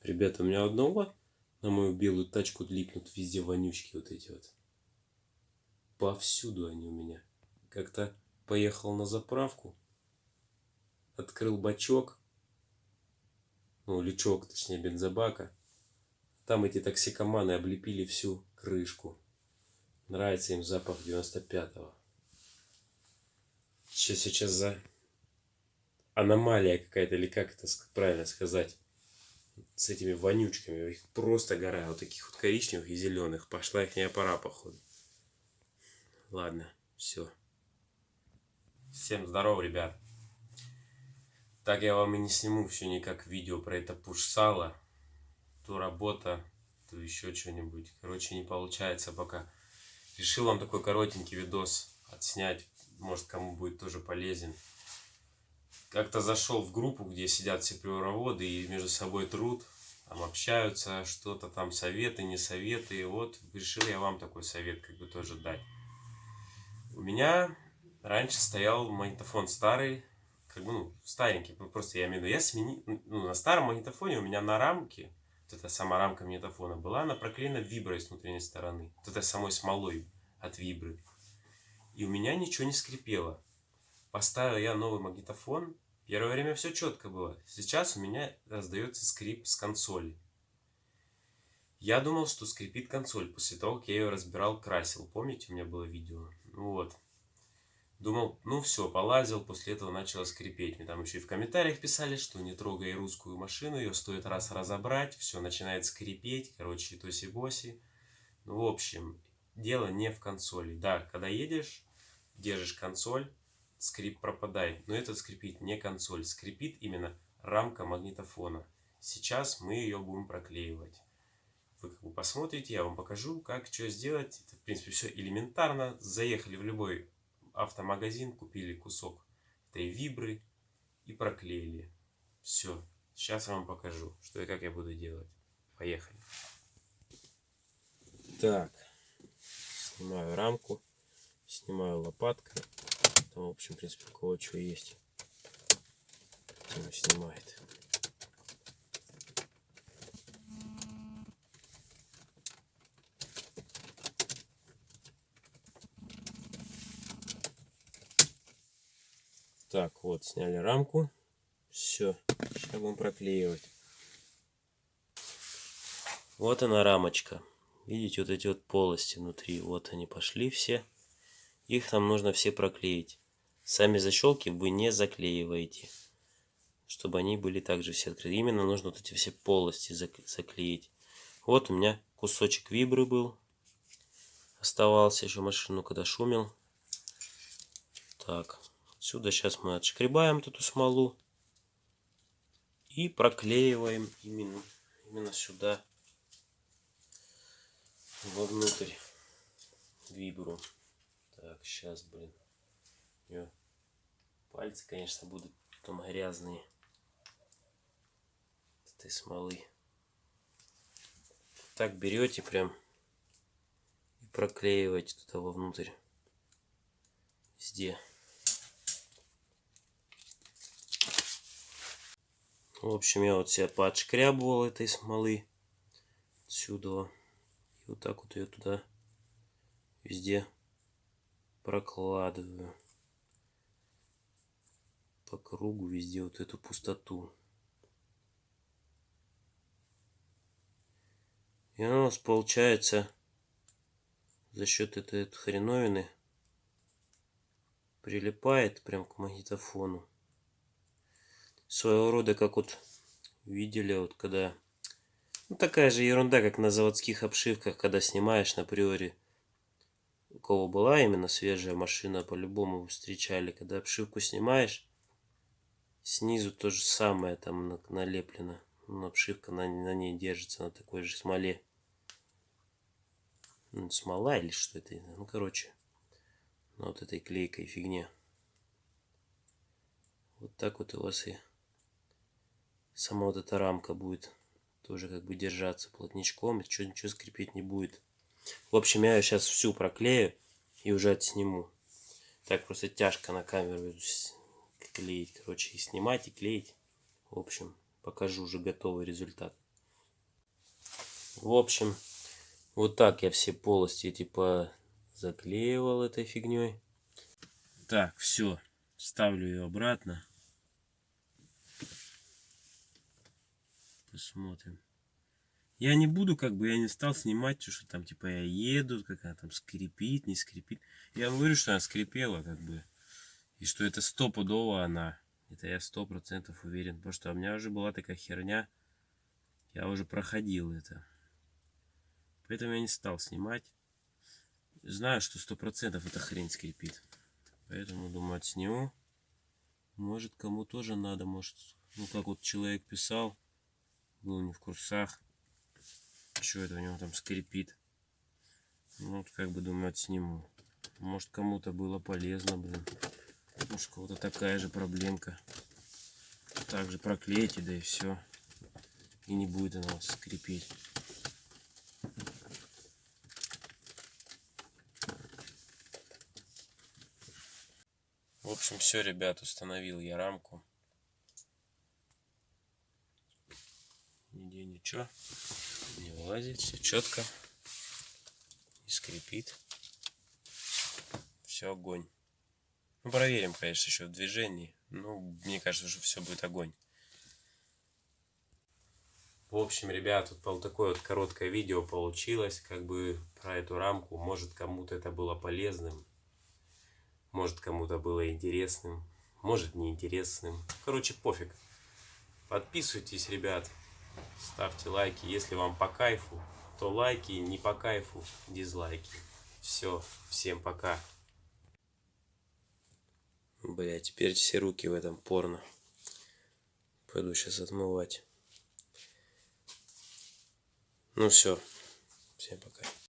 Ребята, у меня одного на мою белую тачку липнут везде вонючки вот эти вот. Повсюду они у меня. Как-то поехал на заправку, открыл бачок, ну, лючок, точнее, бензобака. Там эти токсикоманы облепили всю крышку. Нравится им запах 95-го. Что сейчас за аномалия какая-то, или как это правильно сказать? С этими вонючками. Их просто гора, вот таких вот коричневых и зеленых. Пошла их пора, походу. Ладно, все. Всем здорово, ребят. Так я вам и не сниму все никак видео про это пуш-сало. То работа, то еще что-нибудь. Короче, не получается пока. Решил вам такой коротенький видос отснять. Может, кому будет тоже полезен. Как-то зашел в группу, где сидят все пивовароводы и между собой труд. Там общаются, что-то там, советы, не советы. И вот решил я вам такой совет как бы тоже дать. У меня раньше стоял магнитофон старый, как бы, ну, старенький, просто я имею в виду, я сменил, ну, на старом магнитофоне у меня на рамке, вот эта сама рамка магнитофона была, она проклеена виброй с внутренней стороны, вот этой самой смолой от вибры. И у меня ничего не скрипело. Поставил я новый магнитофон, первое время все четко было. Сейчас у меня раздается скрип с консоли. Я думал, что скрипит консоль после того, как я ее разбирал, красил. Помните, у меня было видео? Вот. Думал, ну все, полазил, после этого начало скрипеть. Мне там еще и в комментариях писали, что не трогай русскую машину, ее стоит раз разобрать, все начинает скрипеть, короче, тоси-боси. Ну, в общем, дело не в консоли. Да, когда едешь, держишь консоль, скрип пропадает. Но это скрипит не консоль, скрипит именно рамка магнитофона. Сейчас мы ее будем проклеивать. Вы как бы посмотрите, я вам покажу, как что сделать. Это, в принципе, все элементарно. Заехали в любой автомагазин, купили кусок этой вибры и проклеили. Все. Сейчас я вам покажу, что и как я буду делать. Поехали. Так. Снимаю рамку. Снимаю лопаткой. Там, в общем, в принципе, у кого что есть. Тема снимает. Так, вот, сняли рамку. Все. Сейчас будем проклеивать. Вот она рамочка. Видите, вот эти вот полости внутри. Вот они пошли все. Их нам нужно все проклеить. Сами защелки вы не заклеиваете, чтобы они были также все открыты. Именно нужно вот эти все полости заклеить. Вот у меня кусочек вибры был. Оставался еще машину, когда шумел. Так, отсюда сейчас мы отшкребаем эту смолу. И проклеиваем именно сюда, вовнутрь вибру. Так, сейчас, блин. Пальцы, конечно, будут потом грязные. Этой смолы. Так берете прям и проклеиваете туда вовнутрь. Везде. В общем, я вот себя поотшкрябывал этой смолы отсюда. И вот так вот ее туда везде прокладываю. По кругу везде вот эту пустоту. И оно у нас получается за счет этой хреновины прилипает прям к магнитофону. Своего рода, как вот видели, вот когда... Ну, такая же ерунда, как на заводских обшивках, когда снимаешь на приоре. У кого была именно свежая машина, по-любому встречали. Когда обшивку снимаешь, снизу то же самое там налеплено. Обшивка на ней держится, на такой же смоле. Смола или что это? Ну, короче, на вот этой клейкой фигне. Вот так вот у вас и сама вот эта рамка будет тоже как бы держаться плотничком, и ничего скрипеть не будет. В общем, я ее сейчас всю проклею и уже отсниму. Так просто тяжко на камеру клеить, короче, и снимать, и клеить. В общем, покажу уже готовый результат. В общем, вот так я все полости типа заклеивал этой фигней. Так, все, ставлю ее обратно. Посмотрим. Я не буду, я не стал снимать, что там, типа, я еду, как она там скрипит, не скрипит. Я вам говорю, что она скрипела, и что это стопудово она. Это я 100% уверен, потому что у меня уже была такая херня, я уже проходил это. Поэтому я не стал снимать. Знаю, что 100% эта хрень скрипит. Поэтому, думаю, отсниму. Может, кому тоже надо, может, ну, как вот человек писал, был не в курсах, что это у него там скрипит. Ну, вот думаю, отсниму. Может, кому-то было полезно, блин. Может, у кого-то такая же проблемка. Также проклейте, да и все. И не будет она вас скрипеть. В общем, все, ребят, установил я рамку. Нигде ничего не вылазит, все четко. Не скрипит. Все огонь. Ну, проверим, конечно, еще в движении. Ну, мне кажется, что все будет огонь. В общем, ребят, вот такое вот короткое видео получилось, про эту рамку. Может, кому-то это было полезным, может, кому-то было интересным, может, неинтересным. Короче, пофиг. Подписывайтесь, ребят, ставьте лайки. Если вам по кайфу, то лайки, не по кайфу, дизлайки. Все, всем пока. Бля, теперь все руки в этом порно. Пойду сейчас отмывать. Ну все, всем пока.